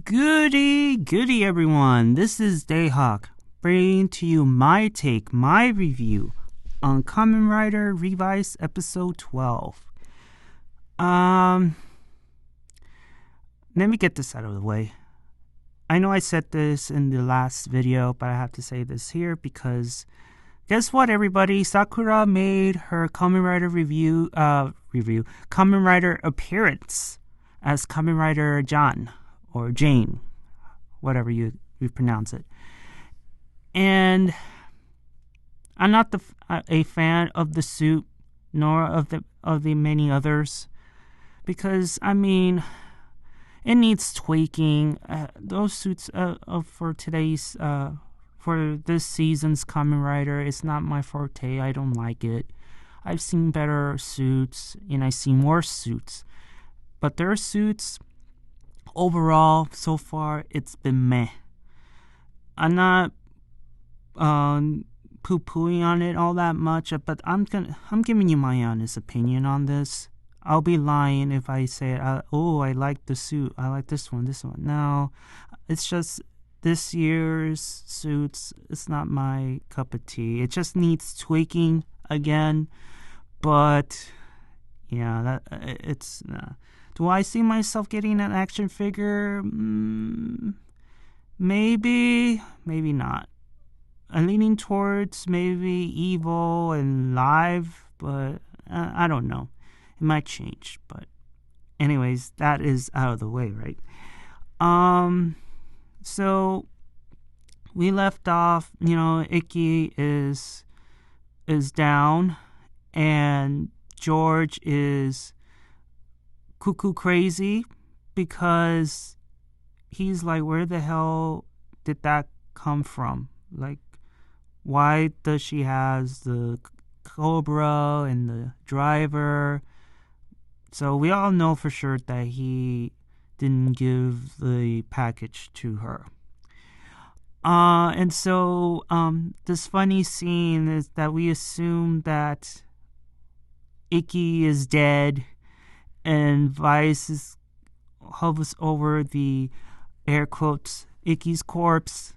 Goody everyone. This is Dayhawk, bringing to you my take, my review on Kamen Rider Revice episode 12. Let me get this out of the way. I know I said this in the last video, but I have to say this here because guess what, everybody? Sakura made her Kamen Rider Kamen Rider appearance as Kamen Rider Jeanne or Jane, whatever you pronounce it. And I'm not a fan of the suit, nor of the many others, because I mean, it needs tweaking. Those suits for this season's Kamen Rider, it's not my forte. I don't like it. I've seen better suits, and I've seen worse suits, but their suits overall, so far, it's been meh. I'm not poo-pooing on it all that much, but I'm giving you my honest opinion on this. I'll be lying if I say, I like the suit, I like this one. No, it's just this year's suits, it's not my cup of tea. It just needs tweaking again, but yeah, it's... Do I see myself getting an action figure? Maybe not. I'm leaning towards maybe Evil and Live, but I don't know. It might change, but anyways, that is out of the way, right? So we left off, Ikki is down, and George is cuckoo crazy because he's like, where the hell did that come from? Like, why does she has the Cobra and the driver? So we all know for sure that he didn't give the package to her. And so this funny scene is that we assume that Ikki is dead, and Vice hovers over the air quotes Ikki's corpse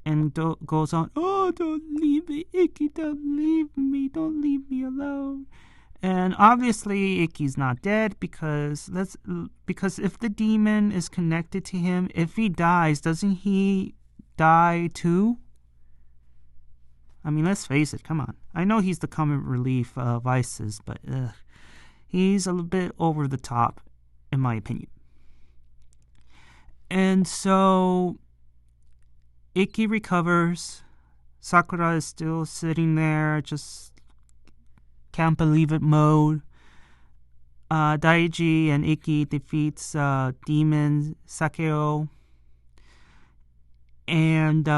and goes on, "Oh, don't leave me, Ikki, don't leave me alone." And obviously Ikki's not dead because if the demon is connected to him, if he dies, doesn't he die too? I mean, let's face it, come on. I know he's the comic relief Vices, but he's a little bit over the top, in my opinion. And so Ikki recovers. Sakura is still sitting there, just can't believe it mode. Daiji and Ikki defeats demon Sakeo. And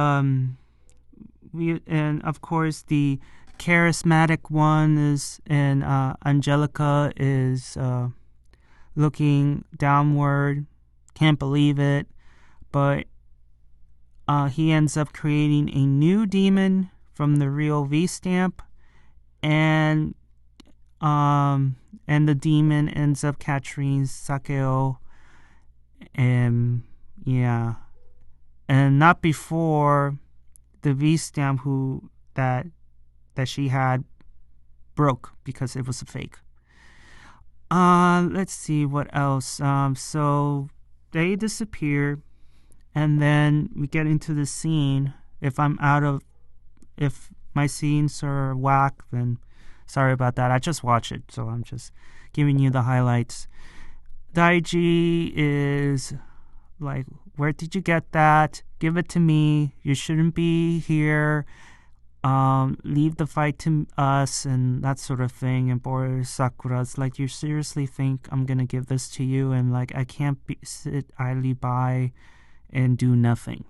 of course the charismatic one is, and Angelica is looking downward, can't believe it, but he ends up creating a new demon from the real V stamp, and the demon ends up capturing Sakeo, and not before the V stamp that she had broke because it was a fake. Let's see what else. So they disappear, and then we get into the scene. If my scenes are whack, then sorry about that. I just watched it, so I'm just giving you the highlights. Daiji is like, where did you get that? Give it to me. You shouldn't be here. Leave the fight to us, and that sort of thing. And poor Sakura's like, you seriously think I'm gonna give this to you? And like, I can't sit idly by and do nothing.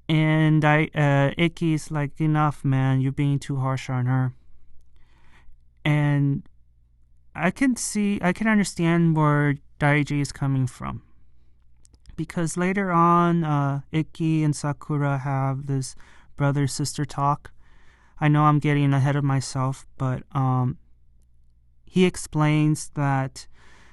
And Ikki's like, enough, man. You're being too harsh on her. And I can understand where Daiji is coming from, because later on, Ikki and Sakura have this brother-sister talk. I know I'm getting ahead of myself, but he explains that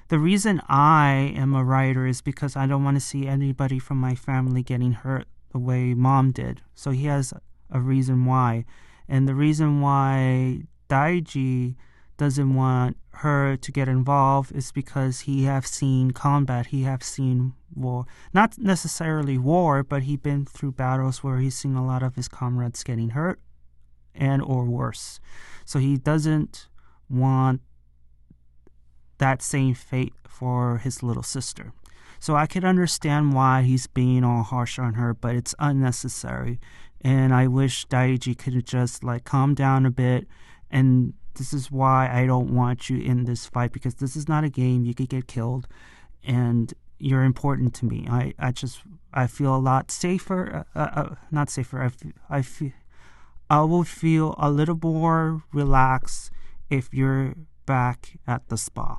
the reason I am a writer is because I don't want to see anybody from my family getting hurt the way Mom did. So he has a reason why. And the reason why Daiji doesn't want her to get involved is because he have seen combat, he have seen war. Not necessarily war, but he been through battles where he's seen a lot of his comrades getting hurt and or worse. So he doesn't want that same fate for his little sister. So I could understand why he's being all harsh on her, but it's unnecessary. And I wish Daiji could just like calm down a bit. And this is why I don't want you in this fight, because this is not a game. You could get killed, and you're important to me. I feel a lot safer. Not safer. I will feel a little more relaxed if you're back at the spa.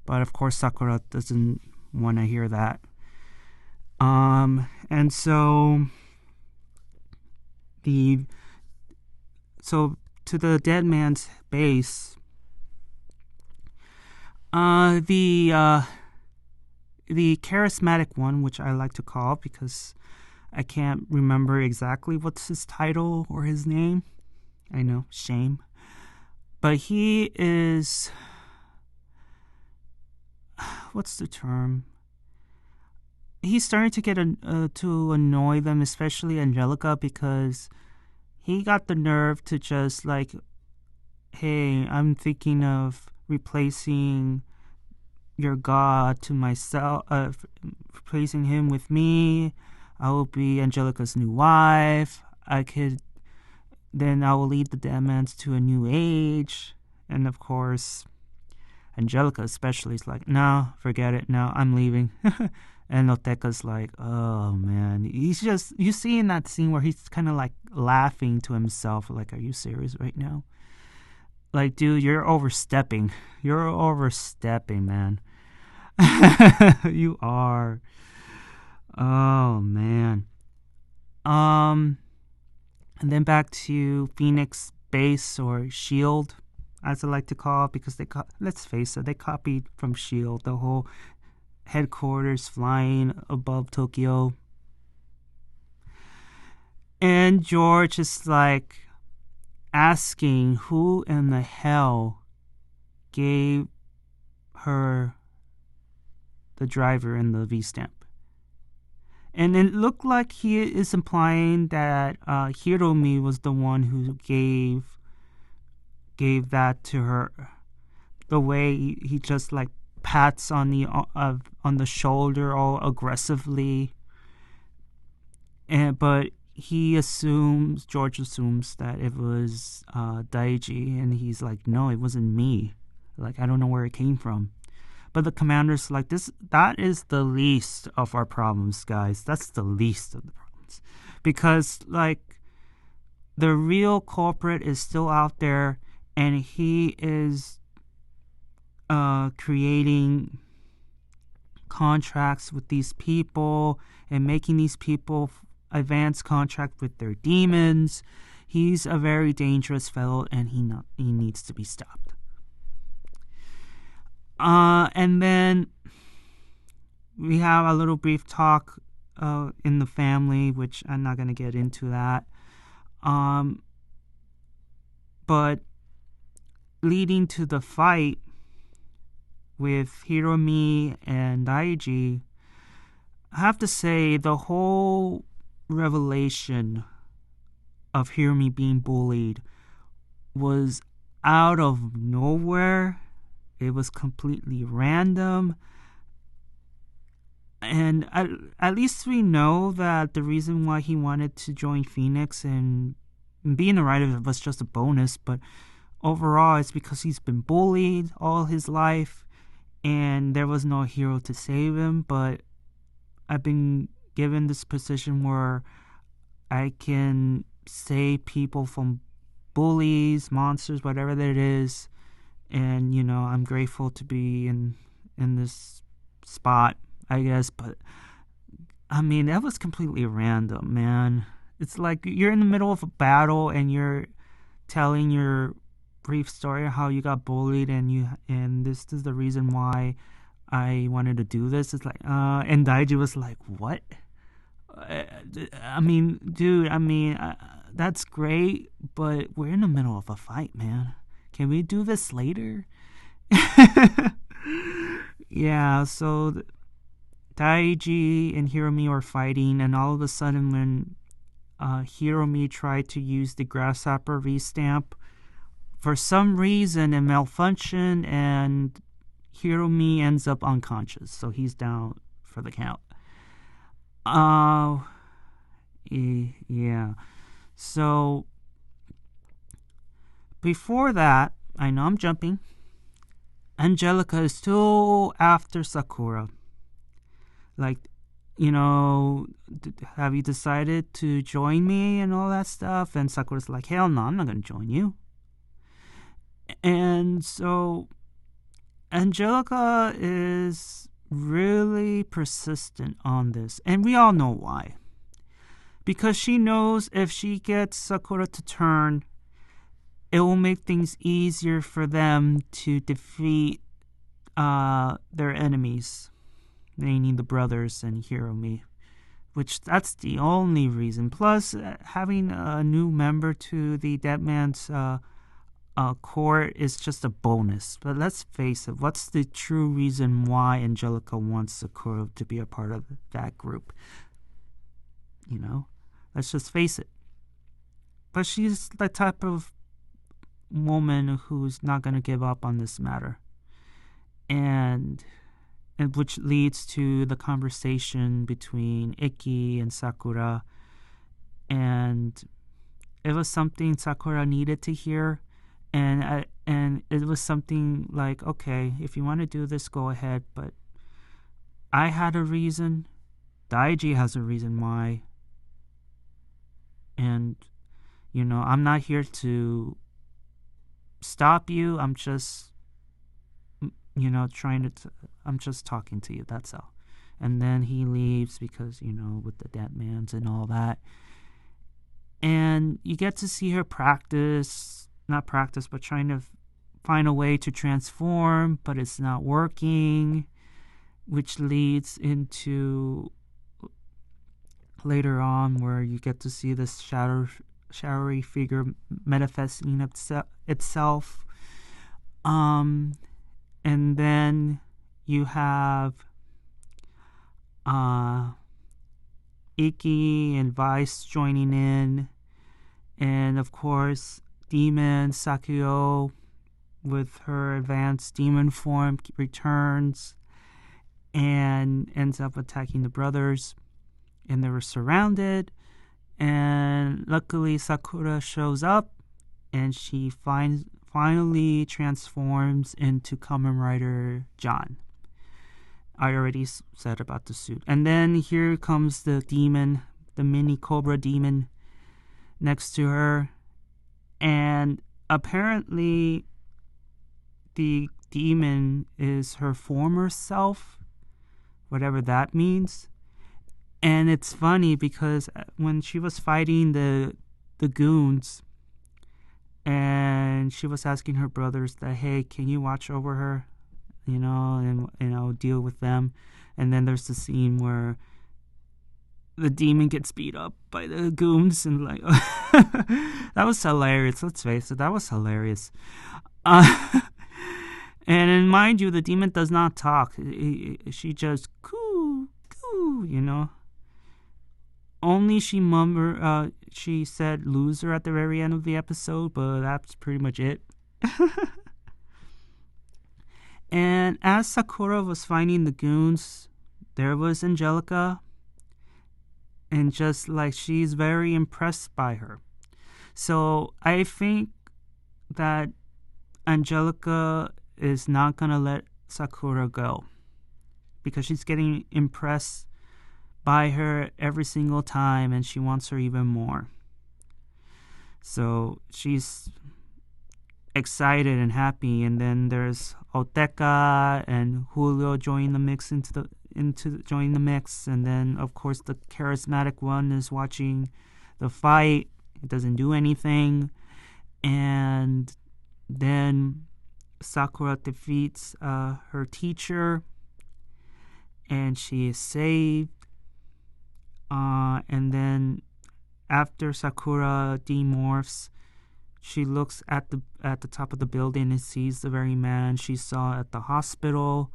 But of course, Sakura doesn't want to hear that. And so to the dead man's base, the charismatic one, which I like to call because I can't remember exactly what's his title or his name. I know, shame. But he is, what's the term? He's starting to get to annoy them, especially Angelica, because he got the nerve to just like, hey, I'm thinking of replacing your god to myself, replacing him with me. I will be Angelica's new wife. Then I will lead the Demons to a new age. And of course, Angelica especially is like, no, forget it. No, I'm leaving. And Oteka's like, oh man. He's just, you see in that scene where he's kind of like laughing to himself, like, are you serious right now? Like, dude, you're overstepping. You're overstepping, man. You are. Oh man. And then back to Phoenix Base, or Shield, as I like to call it, because let's face it, they copied from Shield, the whole headquarters flying above Tokyo. And George is like asking who in the hell gave her the driver and the V-stamp. And it looked like he is implying that Hiromi was the one who gave that to her. The way he just like pats on the shoulder all aggressively, but George assumes that it was Daiji, and he's like, no, it wasn't me. Like, I don't know where it came from. But the commander's like, that is the least of our problems, guys. That's the least of the problems. Because, like, the real culprit is still out there, and he is creating contracts with these people and making these people advance contract with their demons. He's a very dangerous fellow, and he needs to be stopped. And then we have a little brief talk in the family, which I'm not going to get into that. But leading to the fight with Hiromi and Daiji, I have to say the whole revelation of Hiromi being bullied was out of nowhere. It was completely random. And at least we know that the reason why he wanted to join Phoenix and being a writer was just a bonus, but overall it's because he's been bullied all his life and there was no hero to save him. But I've been given this position where I can save people from bullies, monsters, whatever that it is. And, I'm grateful to be in this spot, I guess. But, I mean, that was completely random, man. It's like you're in the middle of a battle and you're telling your brief story how you got bullied and this is the reason why I wanted to do this. It's like and Daiji was like, what? I mean, dude, that's great, but we're in the middle of a fight, man. Can we do this later? Yeah, so Daiji and Hiromi are fighting, and all of a sudden when Hiromi tried to use the grasshopper V-stamp, for some reason it malfunctioned and Hiromi ends up unconscious, so he's down for the count. Yeah. So before that, I know I'm jumping. Angelica is still after Sakura. Like, have you decided to join me and all that stuff? And Sakura's like, hell no, I'm not going to join you. And so Angelica is really persistent on this. And we all know why. Because she knows if she gets Sakura to turn, it will make things easier for them to defeat their enemies, meaning the brothers and Hiromi, which that's the only reason. Plus, having a new member to the Deadman's court is just a bonus. But let's face it, what's the true reason why Angelica wants Sakura to be a part of that group? Let's just face it. But she's the type of woman who's not going to give up on this matter. And which leads to the conversation between Iki and Sakura. And it was something Sakura needed to hear. And it was something like, okay, if you want to do this, go ahead. But I had a reason. Daiji has a reason why. And, I'm not here to stop you. I'm just, I'm just talking to you. That's all. And then he leaves because, with the Deadmans and all that. And you get to see her not practice, but trying to find a way to transform, but it's not working, which leads into later on where you get to see this shadowy figure manifesting itself. And then you have Iki and Vice joining in, and of course Demon Sakuyo with her advanced demon form returns and ends up attacking the brothers, and they were surrounded, and luckily Sakura shows up and she finally transforms into Kamen Rider Jeanne. I already said about the suit. And then here comes the demon, the mini cobra demon next to her. And apparently the demon is her former self, whatever that means. And it's funny because when she was fighting the goons, and she was asking her brothers that, hey, can you watch over her, and deal with them. And then there's the scene where the demon gets beat up by the goons, and like, that was hilarious. Let's face it, that was hilarious. And mind you, the demon does not talk. She just coo, Only she said loser at the very end of the episode, but that's pretty much it. And as Sakura was finding the goons, there was Angelica. And just like, she's very impressed by her. So I think that Angelica is not going to let Sakura go, because she's getting impressed by her every single time, and she wants her even more. So she's excited and happy, and then there's Oteka and Julio join the mix join the mix, and then of course the charismatic one is watching the fight. It doesn't do anything, and then Sakura defeats her teacher, and she is saved. And then after Sakura demorphs, she looks at the top of the building and sees the very man she saw at the hospital.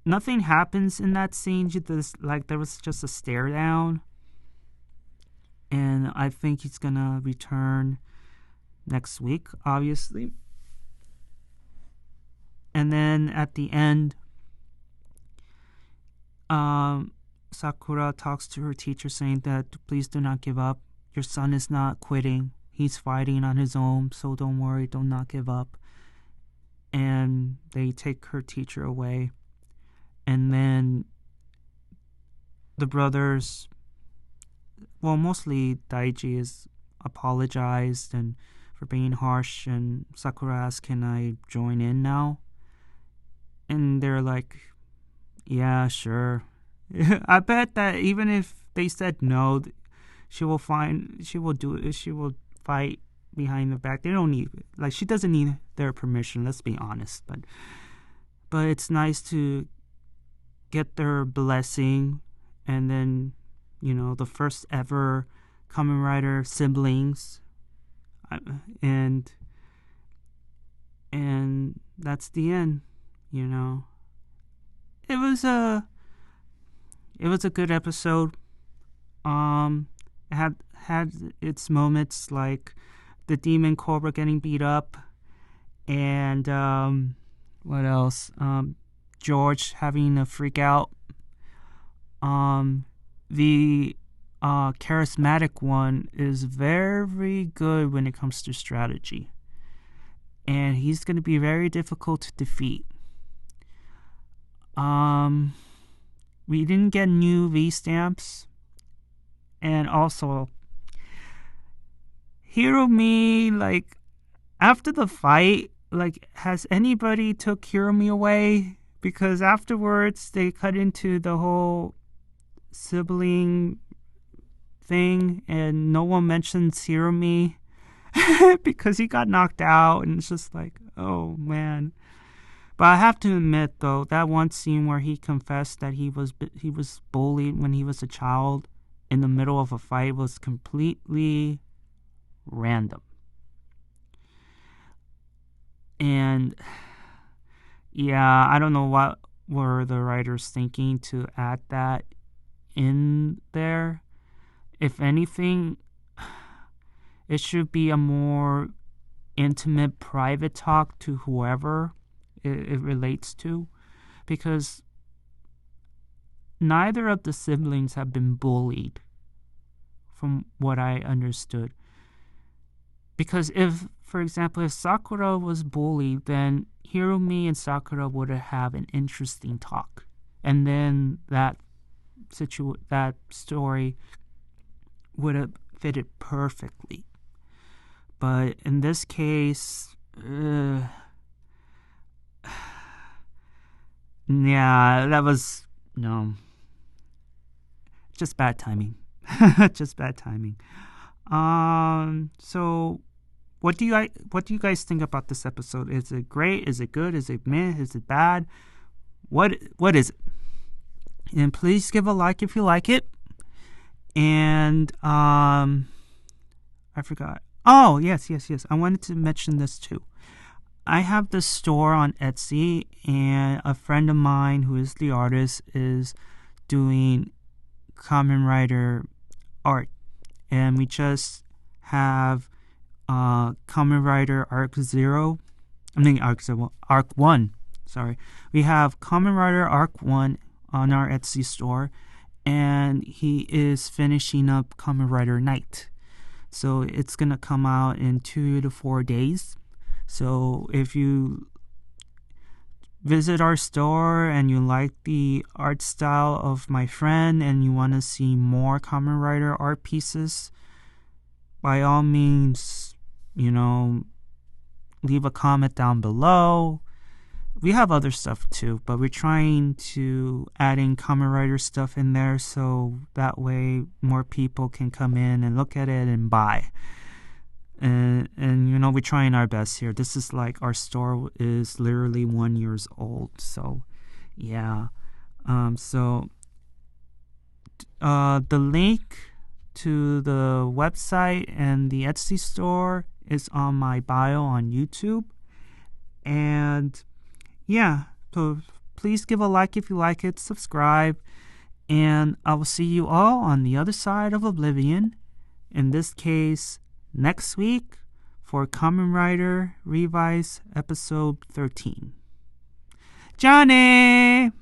Nothing happens in that scene. There was just a stare down. And I think he's gonna return next week, obviously. And then at the end, Sakura talks to her teacher saying that please do not give up. Your son is not quitting. He's fighting on his own, so don't worry, do not give up. And they take her teacher away. And then the brothers, well, mostly Daiji is apologized and for being harsh, and Sakura asks, can I join in now? And they're like, yeah, sure. I bet that even if they said no, she will do it. She will fight behind the back. They don't need, she doesn't need their permission, let's be honest. But it's nice to get their blessing, and then, the first ever Kamen Rider siblings, and that's the end. It was a good episode. It had its moments, like the demon Cobra getting beat up, and what else? George having a freak out. The charismatic one is very good when it comes to strategy, and he's going to be very difficult to defeat. We didn't get new V-stamps, and also Hiromi, after the fight, has anybody took Hiromi away? Because afterwards they cut into the whole sibling thing, and no one mentions Hiromi because he got knocked out, and it's just oh man. But I have to admit, though, that one scene where he confessed that he was bullied when he was a child in the middle of a fight was completely random. And yeah, I don't know what were the writers thinking to add that in there. If anything, it should be a more intimate, private talk to whoever it relates to, because neither of the siblings have been bullied, from what I understood. Because for example, if Sakura was bullied, then Hiromi and Sakura would have an interesting talk, and then that story would have fitted perfectly. But in this case, yeah, that was just bad timing. Just bad timing. So what do you guys think about this episode? Is it great? Is it good? Is it meh? Is it bad? What is it? And please give a like if you like it. And I forgot. Oh, yes. I wanted to mention this too. I have this store on Etsy, and a friend of mine who is the artist is doing Kamen Rider art, and we just have Kamen Rider Ark-One. Sorry, we have Kamen Rider Ark-One on our Etsy store, and he is finishing up Kamen Rider Night, so it's gonna come out in 2 to 4 days. So if you visit our store and you like the art style of my friend and you want to see more Kamen Rider art pieces, by all means, leave a comment down below. We have other stuff too, but we're trying to add in Kamen Rider stuff in there, so that way more people can come in and look at it and buy. and we're trying our best here. This is like our store is literally 1 year old, so yeah. So the link to the website and the Etsy store is on my bio on YouTube. And yeah, so please give a like if you like it, subscribe, and I will see you all on the other side of Oblivion. In this case, next week for Kamen Rider Revice episode 13. Johnny!